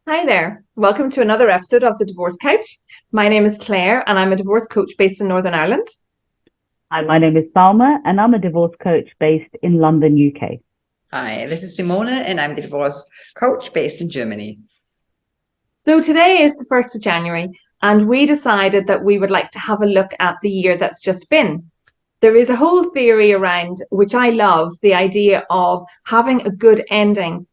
Hi there. Welcome to another episode of the Divorce Couch. My name is Claire and I'm a divorce coach based in Northern Ireland. Hi, my name is Salma, and I'm a divorce coach based in London, UK. Hi, this is Simone, and I'm the divorce coach based in Germany. So today is the 1st of January, and we decided that we would like to have a look at the year that's just been. There is a whole theory around, which I love, the idea of having a good ending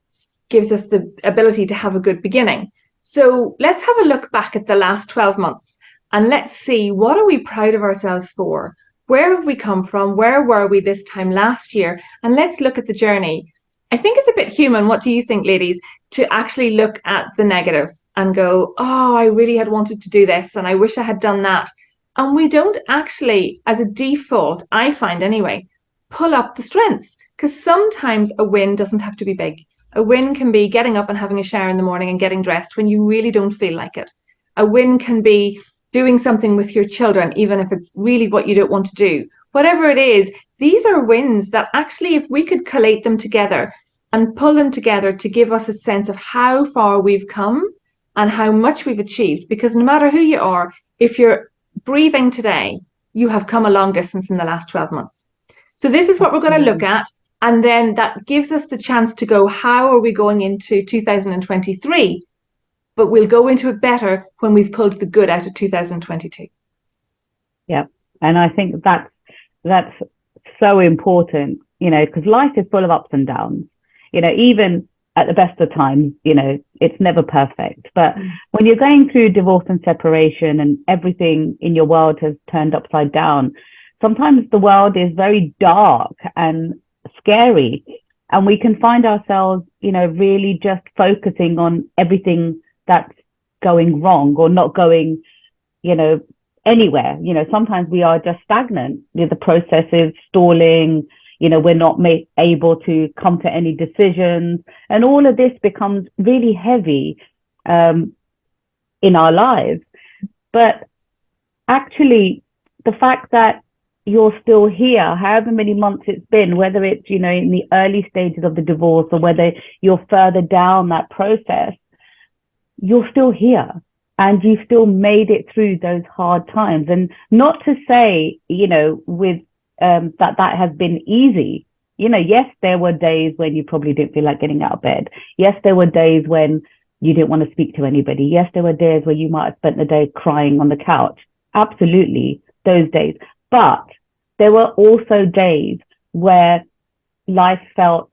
gives us the ability to have a good beginning. So let's have a look back at the last 12 months and let's see, what are we proud of ourselves for? Where have we come from? Where were we this time last year? And let's look at the journey. I think it's a bit human. What do you think, ladies, to actually look at the negative and go, oh, I really had wanted to do this and I wish I had done that. And we don't actually, as a default, I find anyway, pull up the strengths, because sometimes a win doesn't have to be big. A win can be getting up and having a shower in the morning and getting dressed when you really don't feel like it. A win can be doing something with your children, even if it's really what you don't want to do. Whatever it is, these are wins that actually, if we could collate them together and pull them together to give us a sense of how far we've come and how much we've achieved, because no matter who you are, if you're breathing today, you have come a long distance in the last 12 months. So this is what we're going to look at. And then that gives us the chance to go, how are we going into 2023? But we'll go into it better when we've pulled the good out of 2022. Yeah. And I think that's so important, because life is full of ups and downs. Even at the best of times, it's never perfect. But when you're going through divorce and separation and everything in your world has turned upside down, sometimes the world is very dark and scary, and we can find ourselves, really just focusing on everything that's going wrong or not going, anywhere. Sometimes we are just stagnant. The process is stalling. We're not able to come to any decisions, and all of this becomes really heavy in our lives. But actually, the fact that you're still here, however many months it's been, whether it's, in the early stages of the divorce or whether you're further down that process, you're still here and you've still made it through those hard times. And not to say, with that has been easy. Yes, there were days when you probably didn't feel like getting out of bed. Yes, there were days when you didn't want to speak to anybody. Yes, there were days where you might have spent the day crying on the couch. Absolutely, those days. But there were also days where life felt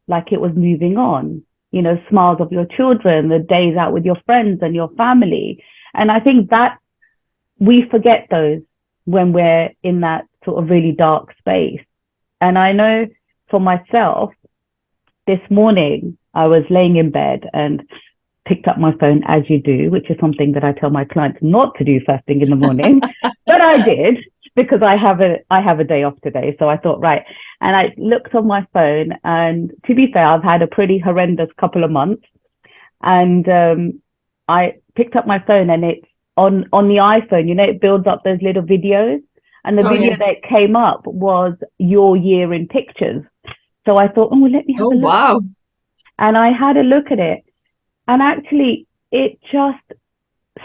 like it was moving on, smiles of your children, the days out with your friends and your family. And I think that we forget those when we're in that sort of really dark space. And I know for myself, this morning, I was laying in bed and picked up my phone, as you do, which is something that I tell my clients not to do first thing in the morning, but I did, because I have a day off today. So I thought, right. And I looked on my phone, and to be fair, I've had a pretty horrendous couple of months. And I picked up my phone, and it's on the iPhone, it builds up those little videos. And the video that came up was your year in pictures. So I thought, let me have a look. Wow. And I had a look at it. And actually, it just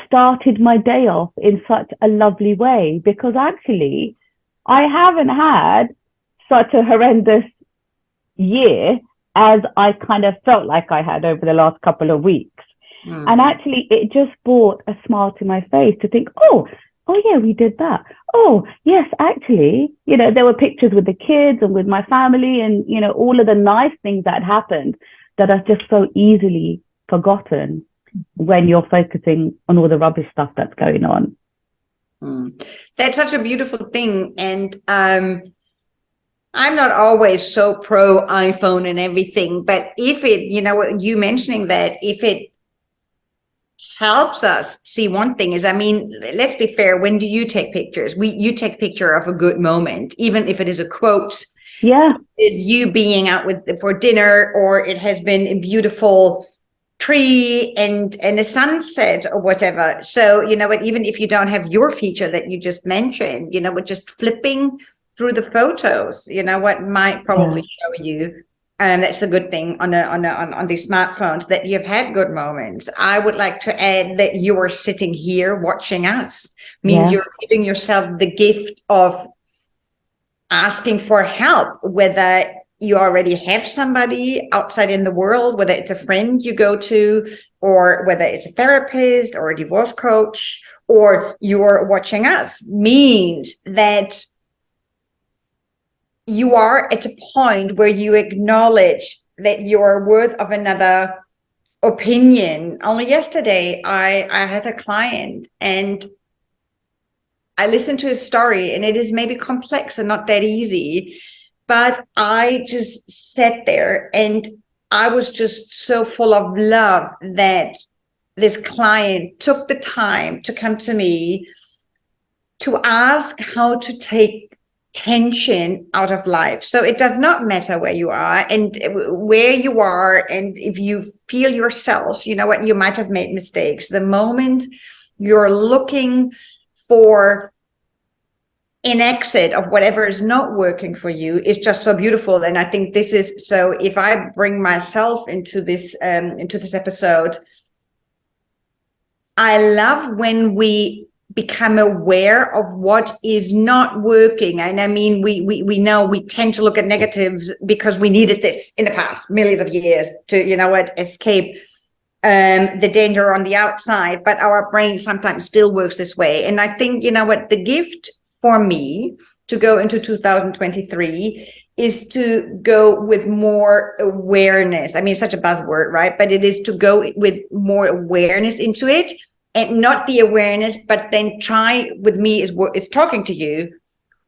started my day off in such a lovely way, because actually I haven't had such a horrendous year as I kind of felt like I had over the last couple of weeks. And actually it just brought a smile to my face to think, oh yeah, we did that. Oh yes, actually, there were pictures with the kids and with my family and, all of the nice things that happened that are just so easily forgotten when you're focusing on all the rubbish stuff that's going on. That's such a beautiful thing. And I'm not always so pro iPhone and everything, but if it, you mentioning that, if it helps us see, one thing is, let's be fair, when do you take pictures? You take a picture of a good moment, even if it is a quote. Yeah. Is you being out for dinner, or it has been a beautiful tree and a sunset or whatever. So, even if you don't have your feature that you just mentioned, just flipping through the photos, might probably show you and that's a good thing on these smartphones, that you've had good moments. I would like to add that you are sitting here watching us means you're giving yourself the gift of asking for help, whether you already have somebody outside in the world, whether it's a friend you go to, or whether it's a therapist or a divorce coach, or you're watching us, means that you are at a point where you acknowledge that you're worth of another opinion. Only yesterday, I had a client and I listened to his story, and it is maybe complex and not that easy, but I just sat there and I was just so full of love that this client took the time to come to me to ask how to take tension out of life. So it does not matter where you are and where you are, and if you feel yourself, you know what, you might have made mistakes. The moment you're looking for an exit of whatever is not working for you is just so beautiful. And I think this is, so if I bring myself into this episode, I love when we become aware of what is not working. And I mean, we know we tend to look at negatives because we needed this in the past millions of years to, you know what, escape the danger on the outside, but our brain sometimes still works this way. And I think, you know what, the gift for me to go into 2023 is to go with more awareness. I mean, it's such a buzzword, right? But it is to go with more awareness into it, and not the awareness, but then try with me is talking to you.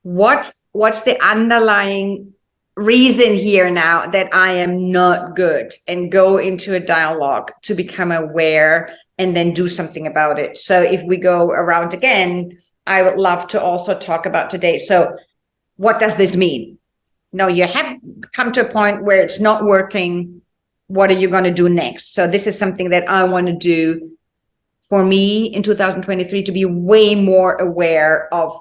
What's the underlying reason here now that I am not good, and go into a dialogue to become aware and then do something about it. So if we go around again, I would love to also talk about today. So what does this mean? No, you have come to a point where it's not working. What are you going to do next? So this is something that I want to do for me in 2023, to be way more aware of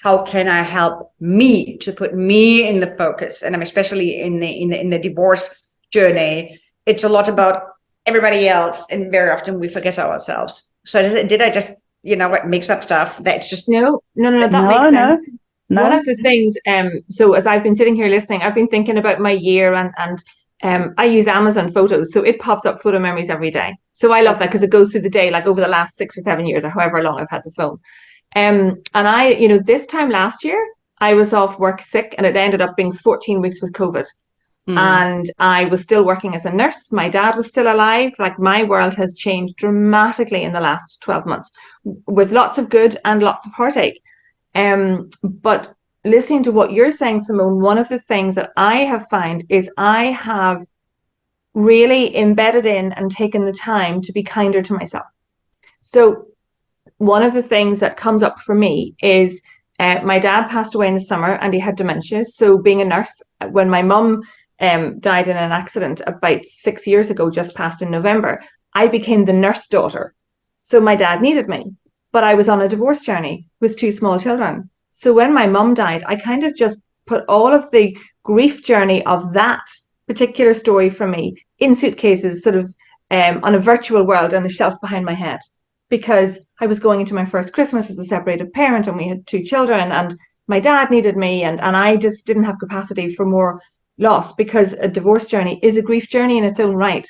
how can I help me, to put me in the focus. And I'm especially in the divorce journey, it's a lot about everybody else, and very often we forget ourselves. So did I just, you know what, mix up stuff? That's just no, that makes sense. No. One of the things, so as I've been sitting here listening, I've been thinking about my year, and I use Amazon Photos, so it pops up photo memories every day. So I love that because it goes through the day, like over the last 6 or 7 years or however long I've had the phone. And I, you know, this time last year, I was off work sick, and it ended up being 14 weeks with COVID. And I was still working as a nurse. My dad was still alive. Like, my world has changed dramatically in the last 12 months, with lots of good and lots of heartache. But listening to what you're saying, Simone, one of the things that I have found is I have really embedded in and taken the time to be kinder to myself. So one of the things that comes up for me is my dad passed away in the summer, and he had dementia. So being a nurse, when my mum died in an accident about 6 years ago, just passed in November, I became the nurse daughter. So my dad needed me, but I was on a divorce journey with 2 small children. So when my mum died, I kind of just put all of the grief journey of that particular story for me in suitcases, sort of on a virtual world on a shelf behind my head, because I was going into my first Christmas as a separated parent, and we had 2 children, and my dad needed me, and I just didn't have capacity for more loss, because a divorce journey is a grief journey in its own right.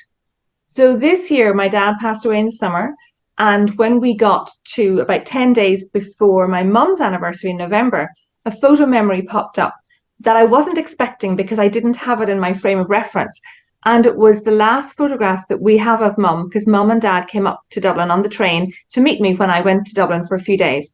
So this year, my dad passed away in the summer, and when we got to about 10 days before my mum's anniversary in November, a photo memory popped up that I wasn't expecting, because I didn't have it in my frame of reference. And it was the last photograph that we have of mum, because mum and dad came up to Dublin on the train to meet me when I went to Dublin for a few days.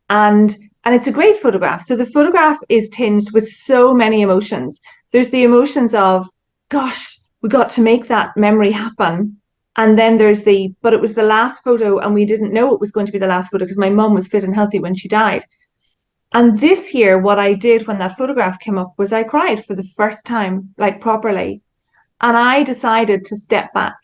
And it's a great photograph. So the photograph is tinged with so many emotions. There's the emotions of, gosh, we got to make that memory happen. And then there's but it was the last photo, and we didn't know it was going to be the last photo because my mum was fit and healthy when she died. And this year, what I did when that photograph came up was I cried for the first time, like properly. And I decided to step back.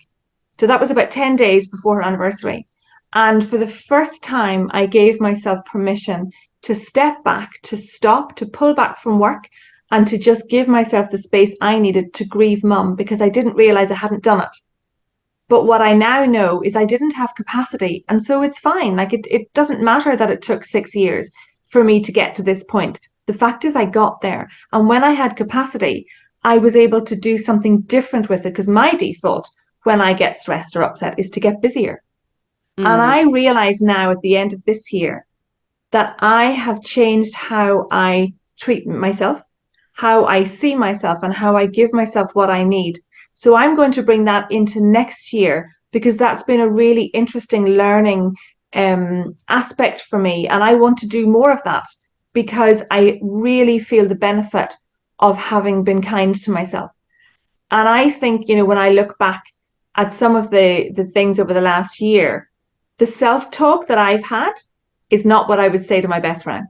So that was about 10 days before her anniversary. And for the first time, I gave myself permission to step back, to stop, to pull back from work, and to just give myself the space I needed to grieve mum, because I didn't realize I hadn't done it. But what I now know is I didn't have capacity. And so it's fine. Like it doesn't matter that it took 6 years for me to get to this point. The fact is I got there. And when I had capacity, I was able to do something different with it, because my default when I get stressed or upset is to get busier. And I realize now at the end of this year that I have changed how I treat myself, how I see myself, and how I give myself what I need. So I'm going to bring that into next year, because that's been a really interesting learning aspect for me. And I want to do more of that, because I really feel the benefit of having been kind to myself. And I think, when I look back at some of the things over the last year, the self-talk that I've had is not what I would say to my best friend.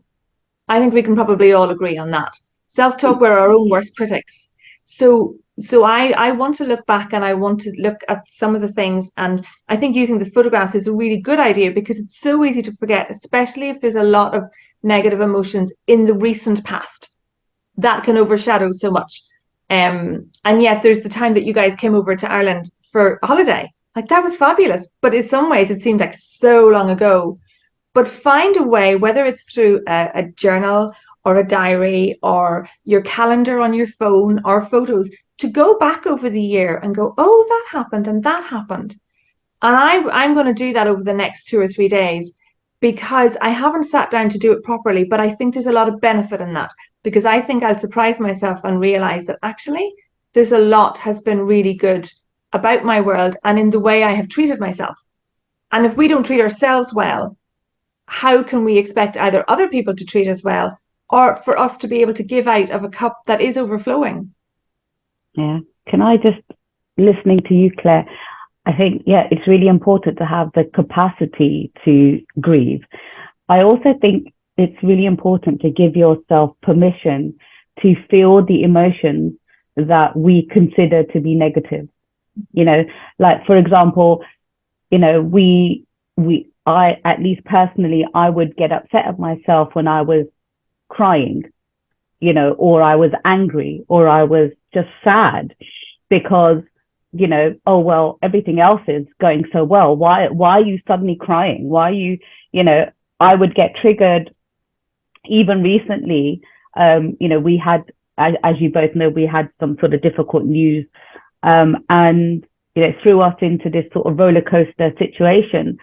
I think we can probably all agree on that. Self-talk, we're our own worst critics. So I want to look back, and I want to look at some of the things. And I think using the photographs is a really good idea, because it's so easy to forget, especially if there's a lot of negative emotions in the recent past. That can overshadow so much. And yet there's the time that you guys came over to Ireland for a holiday. Like, that was fabulous. But in some ways it seemed like so long ago. But find a way, whether it's through a journal or a diary or your calendar on your phone or photos, to go back over the year and go, oh, that happened and that happened. And I'm going to do that over the next 2 or 3 days, because I haven't sat down to do it properly. But I think there's a lot of benefit in that, because I think I'll surprise myself and realize that actually there's a lot has been really good about my world and in the way I have treated myself. And if we don't treat ourselves well, how can we expect either other people to treat us well, or for us to be able to give out of a cup that is overflowing? Yeah. Can I just, listening to you, Claire, I think, it's really important to have the capacity to grieve. I also think it's really important to give yourself permission to feel the emotions that we consider to be negative. Like, for example, I, at least personally, I would get upset at myself when I was crying, or I was angry, or I was just sad, because, oh, well, everything else is going so well. Why are you suddenly crying? Why are you, I would get triggered. Even recently, we had, as you both know, we had some sort of difficult news, and, threw us into this sort of roller coaster situation.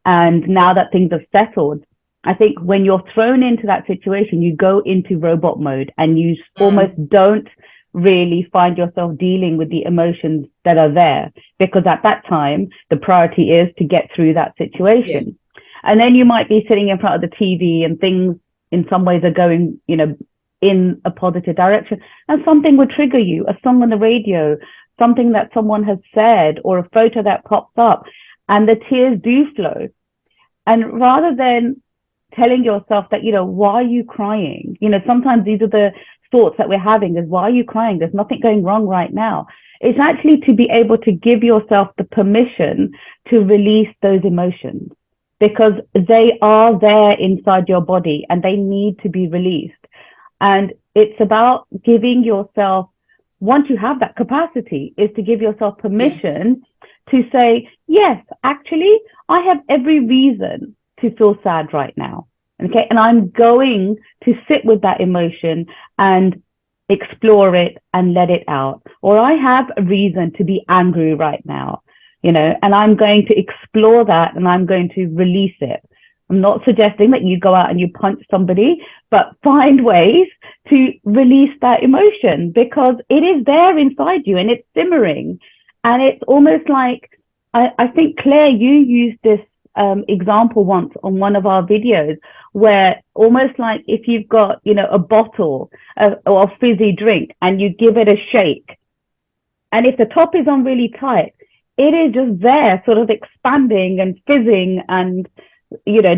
And now that things have settled, I think when you're thrown into that situation, you go into robot mode, and you almost don't really find yourself dealing with the emotions that are there, because at that time, the priority is to get through that situation. Yeah. And then you might be sitting in front of the TV, and things in some ways are going, in a positive direction, and something would trigger you, a song on the radio, something that someone has said, or a photo that pops up, and the tears do flow. And rather than telling yourself that, why are you crying? Sometimes these are the thoughts that we're having, is, why are you crying? There's nothing going wrong right now. It's actually to be able to give yourself the permission to release those emotions, because they are there inside your body and they need to be released. And it's about giving yourself, once you have that capacity, is to give yourself permission to say, yes, actually, I have every reason to feel sad right now. Okay. And I'm going to sit with that emotion and explore it and let it out. Or I have a reason to be angry right now, and I'm going to explore that, and I'm going to release it. I'm not suggesting that you go out and you punch somebody, but find ways to release that emotion, because it is there inside you and it's simmering. And it's almost like, I think, Claire, you used this example once on one of our videos, where almost like if you've got, a bottle or a fizzy drink and you give it a shake, and if the top is on really tight, it is just there sort of expanding and fizzing and,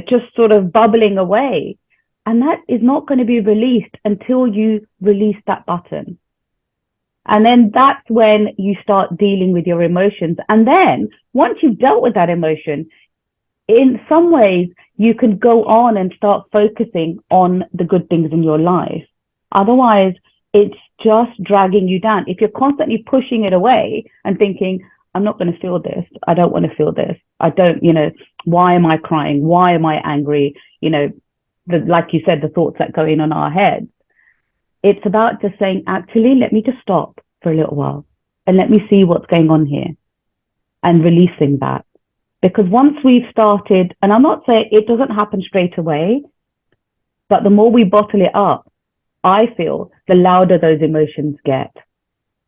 just sort of bubbling away. And that is not going to be released until you release that button. And then that's when you start dealing with your emotions. And then once you've dealt with that emotion, in some ways, you can go on and start focusing on the good things in your life. Otherwise, it's just dragging you down. If you're constantly pushing it away and thinking, I'm not going to feel this, I don't want to feel this, I don't, why am I crying? Why am I angry? Like you said, the thoughts that go in on our heads. It's about just saying, actually, let me just stop for a little while and let me see what's going on here, and releasing that. Because once we've started, and I'm not saying it doesn't happen straight away, but the more we bottle it up, I feel the louder those emotions get.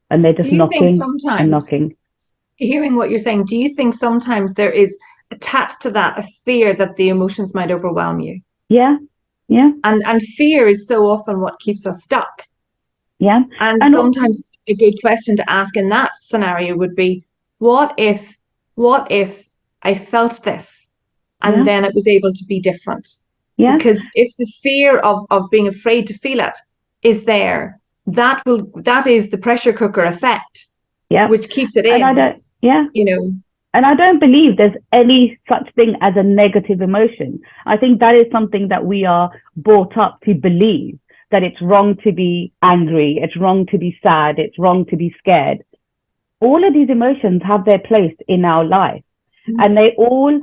And they're just knocking and knocking. Hearing what you're saying, do you think sometimes there is attached to that a fear that the emotions might overwhelm you? Yeah. And fear is so often what keeps us stuck. Yeah. And sometimes a good question to ask in that scenario would be, what if I felt this and then it was able to be different? Yeah. Because if the fear of being afraid to feel it is there, that is the pressure cooker effect. Yeah. Which keeps it in. And I don't believe there's any such thing as a negative emotion. I think that is something that we are brought up to believe, that it's wrong to be angry, it's wrong to be sad, it's wrong to be scared. All of these emotions have their place in our life. Mm-hmm. And they all,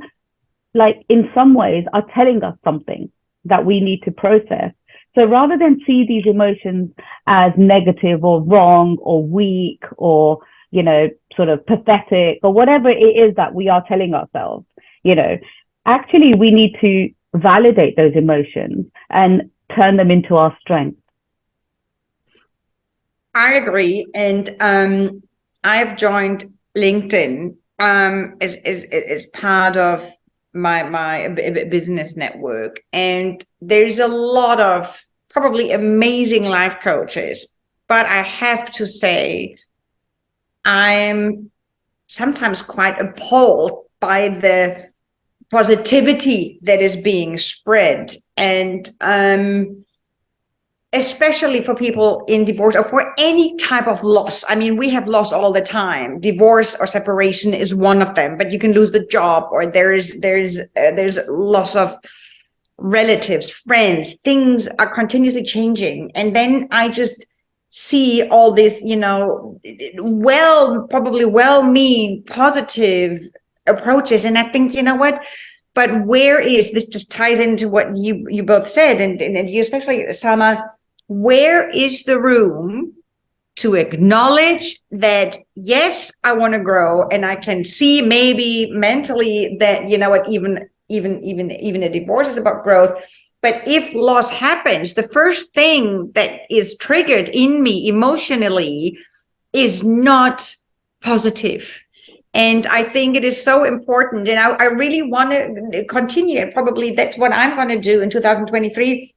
in some ways, are telling us something that we need to process. So rather than see these emotions as negative or wrong or weak or, sort of pathetic or whatever it is that we are telling ourselves, actually we need to validate those emotions and turn them into our strength. I agree. And I've joined LinkedIn as part of my business network. And there's a lot of probably amazing life coaches, but I have to say, I'm sometimes quite appalled by the positivity that is being spread. And especially for people in divorce or for any type of loss. I mean, we have loss all the time. Divorce or separation is one of them, but you can lose the job, or there's loss of relatives, friends. Things are continuously changing. And then I just see all this, probably well-meaning, positive approaches. And I think, what? But where is this? Just ties into what you both said, and you especially, Salma. Where is the room to acknowledge that, yes, I want to grow, and I can see maybe mentally that, even a divorce is about growth. But if loss happens, the first thing that is triggered in me emotionally is not positive. And I think it is so important. And I really want to continue. And probably that's what I'm going to do in 2023.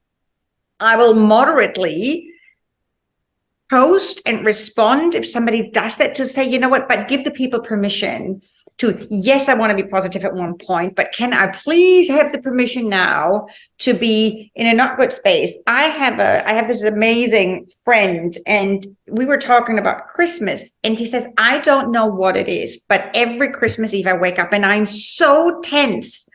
I will moderately post and respond if somebody does that, to say, but give the people permission to, yes, I want to be positive at one point, but can I please have the permission now to be in a not good space? I have this amazing friend, and we were talking about Christmas, and he says, I don't know what it is, but every Christmas Eve I wake up and I'm so tense.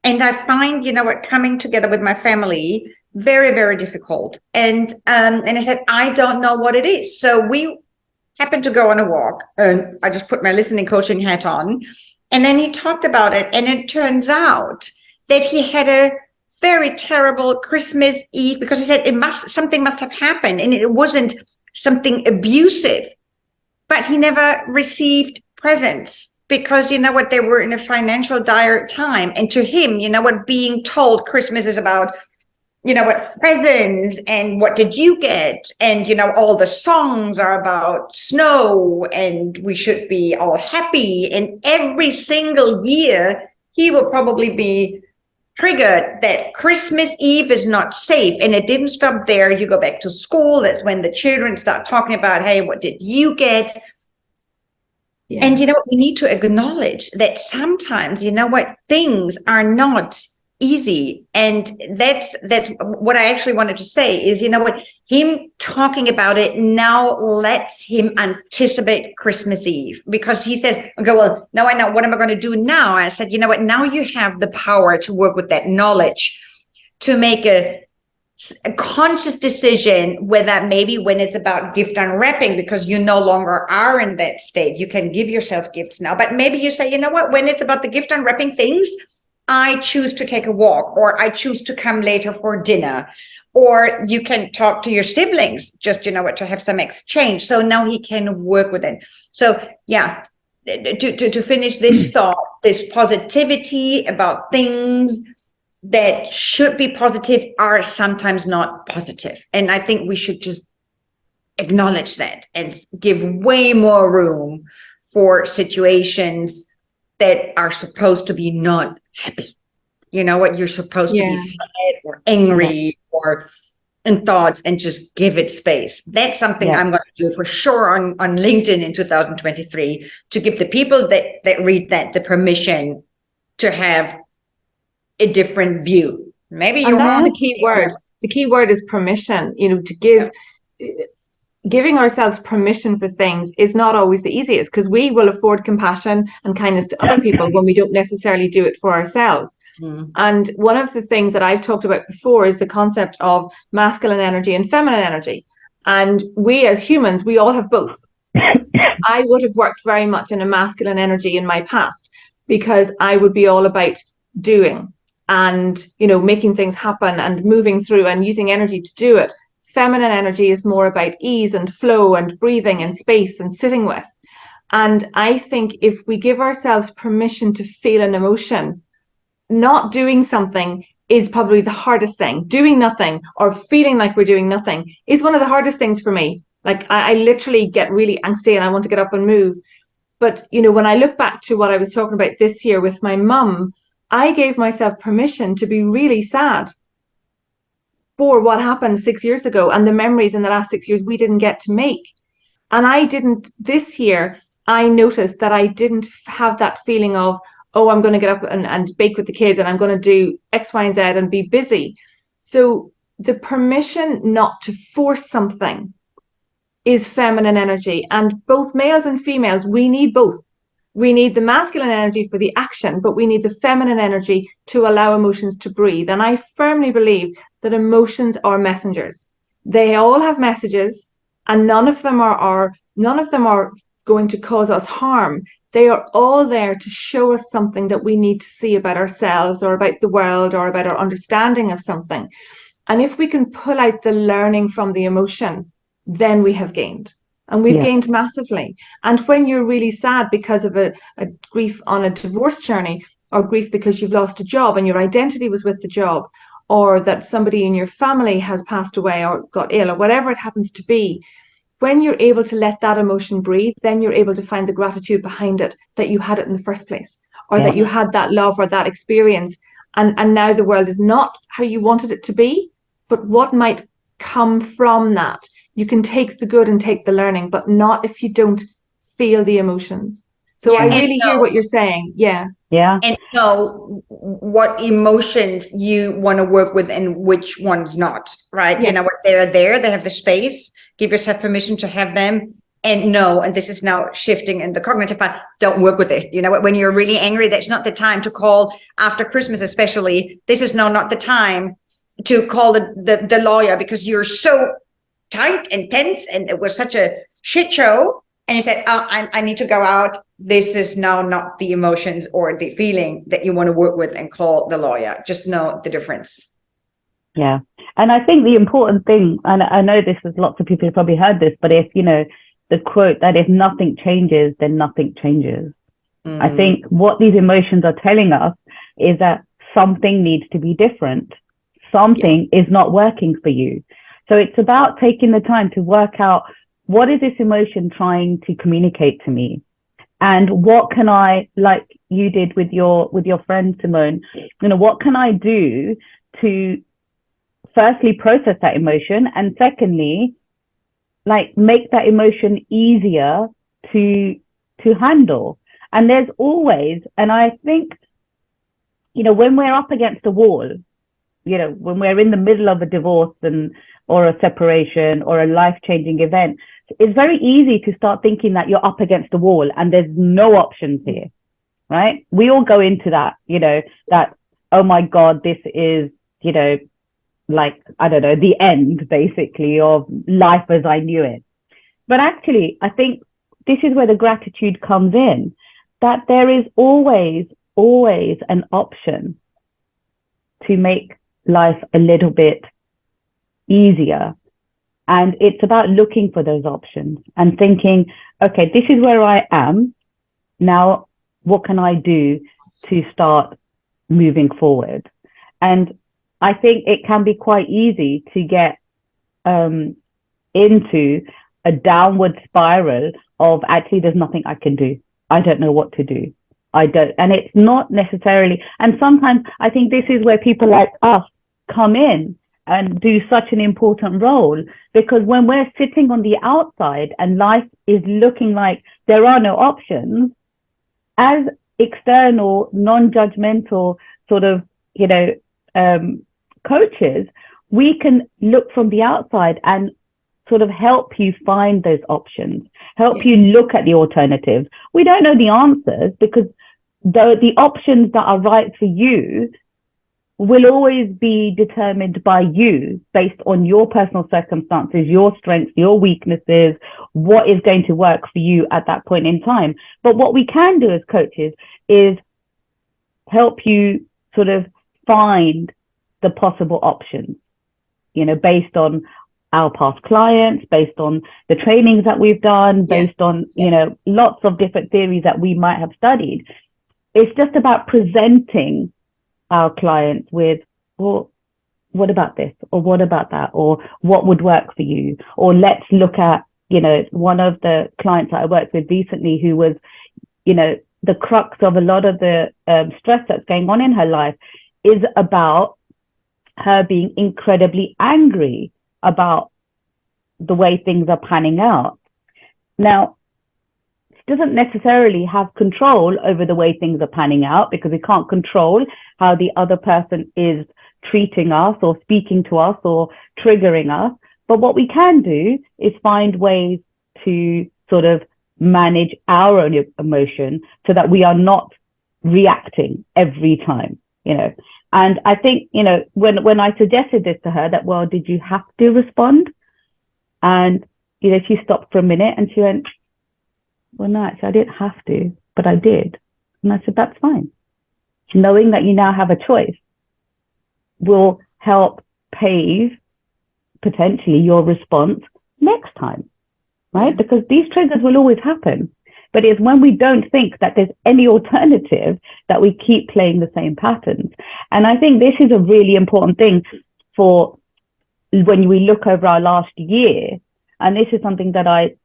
And I find, coming together with my family very, very difficult. And I said, I don't know what it is. So we happened to go on a walk, and I just put my listening coaching hat on. And then he talked about it. And it turns out that he had a very terrible Christmas Eve, because he said something must have happened. And it wasn't something abusive, but he never received presents because, they were in a financial dire time. And to him, being told Christmas is about, presents, and what did you get? And, all the songs are about snow, and we should be all happy. And every single year, he will probably be triggered that Christmas Eve is not safe. And it didn't stop there. You go back to school. That's when the children start talking about, hey, what did you get? Yeah. And, we need to acknowledge that sometimes, things are not easy. And that's what I actually wanted to say is, him talking about it now lets him anticipate Christmas Eve, because he says, okay, well, now I know, what am I going to do now? I said, now you have the power to work with that knowledge to make a a conscious decision, whether maybe when it's about gift unwrapping, because you no longer are in that state, you can give yourself gifts now, but maybe you say, you know what, when it's about the gift unwrapping things, I choose to take a walk, or I choose to come later for dinner, or you can talk to your siblings, just, you know what, to have some exchange. So now he can work with it. So yeah, to finish this thought, this positivity about things that should be positive are sometimes not positive. And I think we should just acknowledge that and give way more room for situations that are supposed to be not happy. You know what, you're supposed to be sad or angry or in thoughts, and just give it space. That's something I'm going to do for sure on LinkedIn in 2023, to give the people that read that the permission to have a different view. Maybe you're the key word. The key word is permission. You know, to give, giving ourselves permission for things is not always the easiest, because we will afford compassion and kindness to other people when we don't necessarily do it for ourselves. And one of the things that I've talked about before is the concept of masculine energy and feminine energy. And we as humans, we all have both. I would have worked very much in a masculine energy in my past, because I would be all about doing and, you know, making things happen and moving through and using energy to do it. Feminine energy is more about ease and flow and breathing and space and sitting with. And I think if we give ourselves permission to feel an emotion, not doing something is probably the hardest thing. Doing nothing or feeling like we're doing nothing is one of the hardest things for me. Like I literally get really angsty and I want to get up and move. But, you know, when I look back to what I was talking about this year with my mum, I gave myself permission to be really sad for what happened 6 years ago and the memories in the last 6 years we didn't get to make. And I didn't, this year, I noticed that I didn't have that feeling of, oh, I'm going to get up and bake with the kids and I'm going to do X, Y, and Z and be busy. So the permission not to force something is feminine energy. And both males and females, we need both. We need the masculine energy for the action, but we need the feminine energy to allow emotions to breathe. And I firmly believe that emotions are messengers. They all have messages, and none of them are going to cause us harm. They are all there to show us something that we need to see about ourselves or about the world or about our understanding of something. And if we can pull out the learning from the emotion, then we have gained. And we've gained massively. And when you're really sad because of a grief on a divorce journey, or grief because you've lost a job and your identity was with the job, or that somebody in your family has passed away or got ill, or whatever it happens to be, when you're able to let that emotion breathe, then you're able to find the gratitude behind it, that you had it in the first place, or that you had that love or that experience. And now the world is not how you wanted it to be, but what might come from that. You can take the good and take the learning, but not if you don't feel the emotions. So I really hear what you're saying. Yeah. And know what emotions you want to work with and which ones not, right? You know what, they're there, they have the space, give yourself permission to have them, and know, and this is now shifting in the cognitive part, don't work with it. You know what, when you're really angry, that's not the time to call after Christmas, especially. This is now not the time to call the lawyer, because you're so tight and tense and it was such a shit show, and you said, oh, I need to go out. This is now not the emotions or the feeling that you want to work with, and call the lawyer. Just know the difference. Yeah. And I think the important thing, and I know this is, lots of people have probably heard this, but if, you know, the quote that if nothing changes, then nothing changes. I think what these emotions are telling us is that something needs to be different. Something is not working for you. So it's about taking the time to work out, what is this emotion trying to communicate to me? And what can I, like you did with your friend Simone, you know, what can I do to firstly process that emotion, and secondly, like, make that emotion easier to handle? And there's always, and I think, you know, when we're up against a wall, you know, when we're in the middle of a divorce or a separation or a life-changing event, it's very easy to start thinking that you're up against a wall and there's no options here, right? We all go into that, you know, that, oh my God, this is, you know, like, I don't know, the end basically of life as I knew it. But actually, I think this is where the gratitude comes in, that there is always, always an option to make life a little bit easier. And it's about looking for those options and thinking, okay, this is where I am. Now, what can I do to start moving forward? And I think it can be quite easy to get into a downward spiral of actually, there's nothing I can do. I don't know what to do. And it's not necessarily, and sometimes I think this is where people like us come in and do such an important role, because when we're sitting on the outside and life is looking like there are no options, as external, non-judgmental sort of, coaches, we can look from the outside and sort of help you find those options, help you look at the alternatives. We don't know the answers, because the options that are right for you will always be determined by you based on your personal circumstances, your strengths, your weaknesses, what is going to work for you at that point in time. But what we can do as coaches is help you sort of find the possible options, based on our past clients, based on the trainings that we've done, based on, lots of different theories that we might have studied. It's just about presenting our clients with, well, what about this? Or what about that? Or what would work for you? Or let's look at, one of the clients that I worked with recently who was, the crux of a lot of the stress that's going on in her life is about her being incredibly angry about the way things are panning out. Now, she doesn't necessarily have control over the way things are panning out, because we can't control how the other person is treating us or speaking to us or triggering us. But what we can do is find ways to sort of manage our own emotion so that we are not reacting every time, And I think, when I suggested this to her, that, well, did you have to respond? And, she stopped for a minute and she went, well, no, actually, I didn't have to, but I did. And I said, that's fine. Knowing that you now have a choice will help pave potentially your response next time, right? Because these triggers will always happen. But it's when we don't think that there's any alternative that we keep playing the same patterns. And I think this is a really important thing for when we look over our last year. And this is something that I,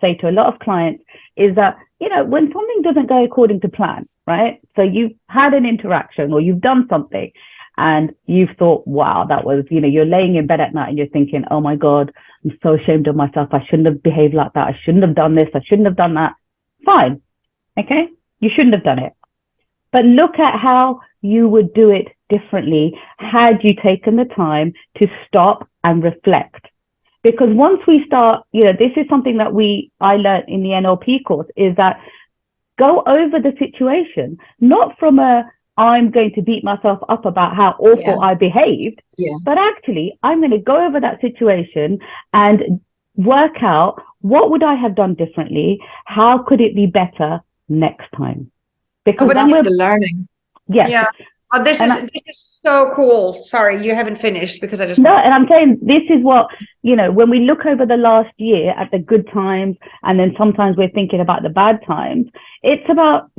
say to a lot of clients, is that, when something doesn't go according to plan, right? So you've had an interaction or you've done something and you've thought, wow, that was, you're laying in bed at night and you're thinking, oh my God, I'm so ashamed of myself. I shouldn't have behaved like that. I shouldn't have done this. I shouldn't have done that. Fine. Okay. You shouldn't have done it. But look at how you would do it differently had you taken the time to stop and reflect. Because once we start, this is something that I learned in the NLP course, is that go over the situation, not from I'm going to beat myself up about how awful I behaved, but actually I'm going to go over that situation and work out, what would I have done differently? How could it be better next time? Because then we're learning. Yes. Yeah. Oh, this is so cool. Sorry, you haven't finished, because I just... No, and I'm saying this is what, when we look over the last year at the good times, and then sometimes we're thinking about the bad times, it's about,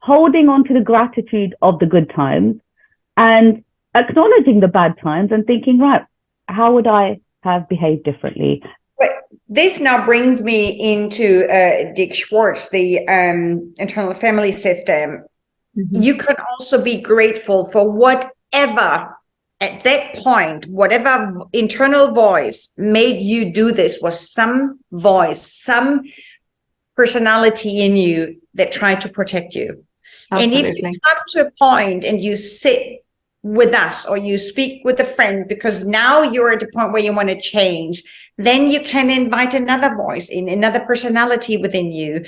holding on to the gratitude of the good times and acknowledging the bad times and thinking, right, how would I have behaved differently? But this now brings me into Dick Schwartz, the internal family system. Mm-hmm. You can also be grateful for whatever at that point, whatever internal voice made you do this, was some voice, some personality in you that tried to protect you. Absolutely. And if you come to a point and you sit with us or you speak with a friend because now you're at the point where you want to change, then you can invite another voice in, another personality within you.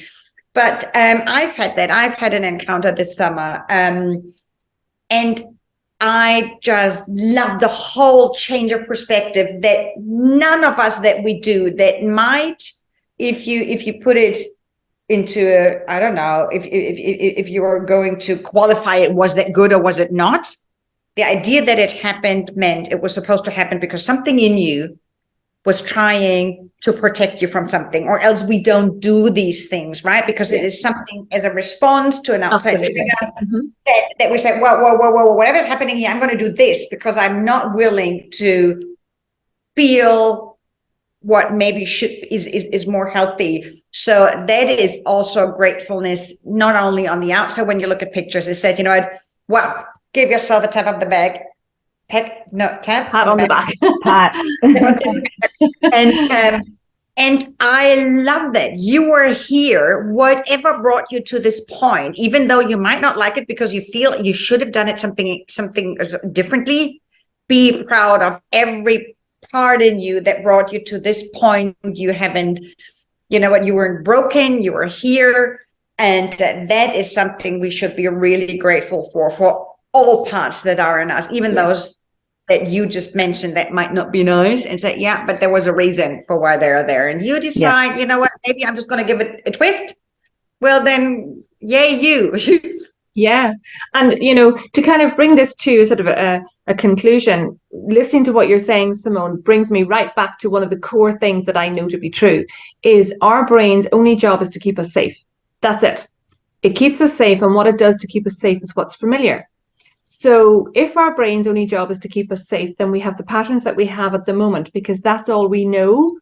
But I've had an encounter this summer, and I just love the whole change of perspective that none of us that we do that might, if you put it into I don't know, if you were going to qualify it, was that good or was it not? The idea that it happened meant it was supposed to happen because something in you was trying to protect you from something, or else we don't do these things, right? Because it is something as a response to an outside trigger that we say, whoa, whatever's happening here, I'm going to do this because I'm not willing to feel what maybe is more healthy. So that is also gratefulness, not only on the outside when you look at pictures. It said, well, give yourself a tap on the back. Pat on the back. Pat. And I love that you were here. Whatever brought you to this point, even though you might not like it because you feel you should have done it something differently, be proud of every part in you that brought you to this point. You haven't, you weren't broken. You were here, and that is something we should be really grateful for all parts that are in us, even those that you just mentioned that might not be nice, and say, yeah, but there was a reason for why they're there. And you decide, you know what, maybe I'm just going to give it a twist. Well, then, yay, you. Yeah. And, to kind of bring this to sort of a conclusion, listening to what you're saying, Simone, brings me right back to one of the core things that I know to be true, is our brain's only job is to keep us safe. That's it. It keeps us safe. And what it does to keep us safe is what's familiar. So if our brain's only job is to keep us safe, then we have the patterns that we have at the moment, because that's all we know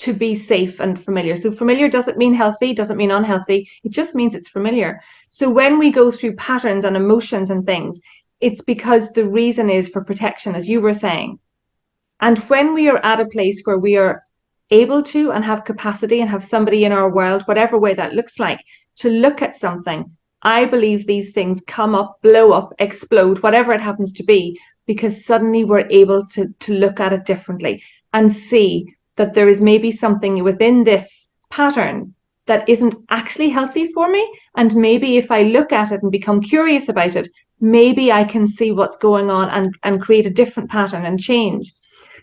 to be safe and familiar. So familiar doesn't mean healthy, doesn't mean unhealthy. It just means it's familiar. So when we go through patterns and emotions and things, it's because the reason is for protection, as you were saying. And when we are at a place where we are able to and have capacity and have somebody in our world, whatever way that looks like, to look at something, I believe these things come up, blow up, explode, whatever it happens to be, because suddenly we're able to look at it differently and see that there is maybe something within this pattern that isn't actually healthy for me. And maybe if I look at it and become curious about it, maybe I can see what's going on and create a different pattern and change.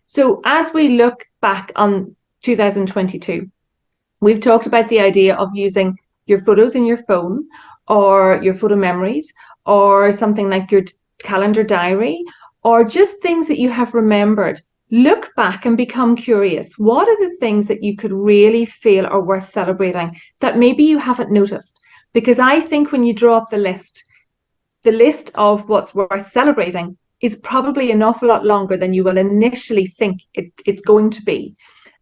So as we look back on 2022, we've talked about the idea of using your photos in your phone, or your photo memories, or something like your calendar diary, or just things that you have remembered. Look back and become curious. What are the things that you could really feel are worth celebrating that maybe you haven't noticed? Because I think when you draw up the list of what's worth celebrating is probably an awful lot longer than you will initially think it's going to be.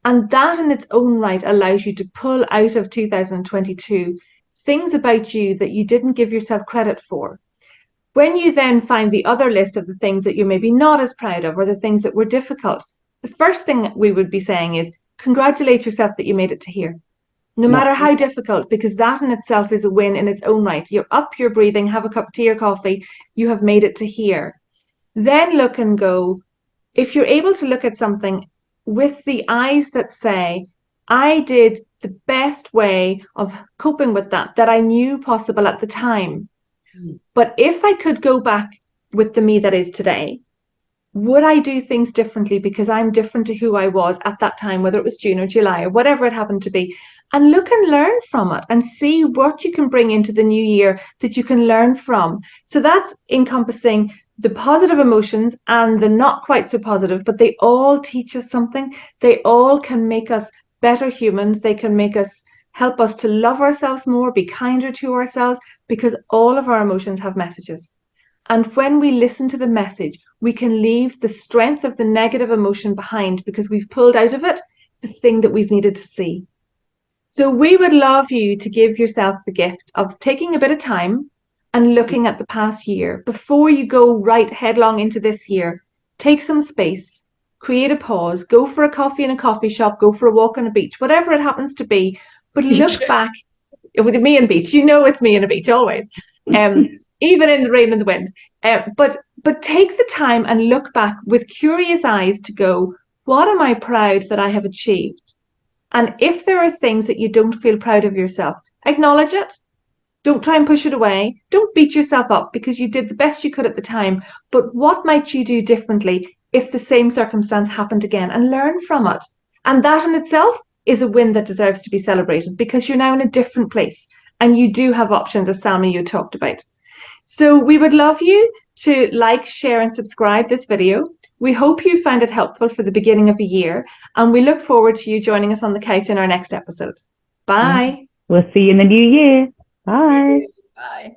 And that in its own right allows you to pull out of 2022 things about you that you didn't give yourself credit for. When you then find the other list of the things that you're maybe not as proud of, or the things that were difficult, the first thing we would be saying is congratulate yourself that you made it to here, no matter how difficult, because that in itself is a win in its own right. You're up, you're breathing, have a cup of tea or coffee, you have made it to here. Then look and go, if you're able to look at something with the eyes that say, I did the best way of coping with that I knew possible at the time. But if I could go back with the me that is today, would I do things differently because I'm different to who I was at that time, whether it was June or July or whatever it happened to be? And look and learn from it and see what you can bring into the new year that you can learn from. So that's encompassing the positive emotions and the not quite so positive, but they all teach us something. They all can make us better humans. They can help us to love ourselves more, be kinder to ourselves, because all of our emotions have messages. And when we listen to the message, we can leave the strength of the negative emotion behind because we've pulled out of it the thing that we've needed to see. So we would love you to give yourself the gift of taking a bit of time and looking at the past year before you go right headlong into this year. Take some space. Create a pause, go for a coffee in a coffee shop, go for a walk on a beach, whatever it happens to be. But look back with me and beach. It's me and a beach always, even in the rain and the wind. But take the time and look back with curious eyes to go, what am I proud that I have achieved? And if there are things that you don't feel proud of yourself, acknowledge it. Don't try and push it away. Don't beat yourself up because you did the best you could at the time. But what might you do differently if the same circumstance happened again, and learn from it? And that in itself is a win that deserves to be celebrated because you're now in a different place and you do have options, as Salma, you talked about. So we would love you to like, share and subscribe this video. We hope you found it helpful for the beginning of a year, and we look forward to you joining us on the couch in our next episode. Bye. We'll see you in the new year. Bye. Bye.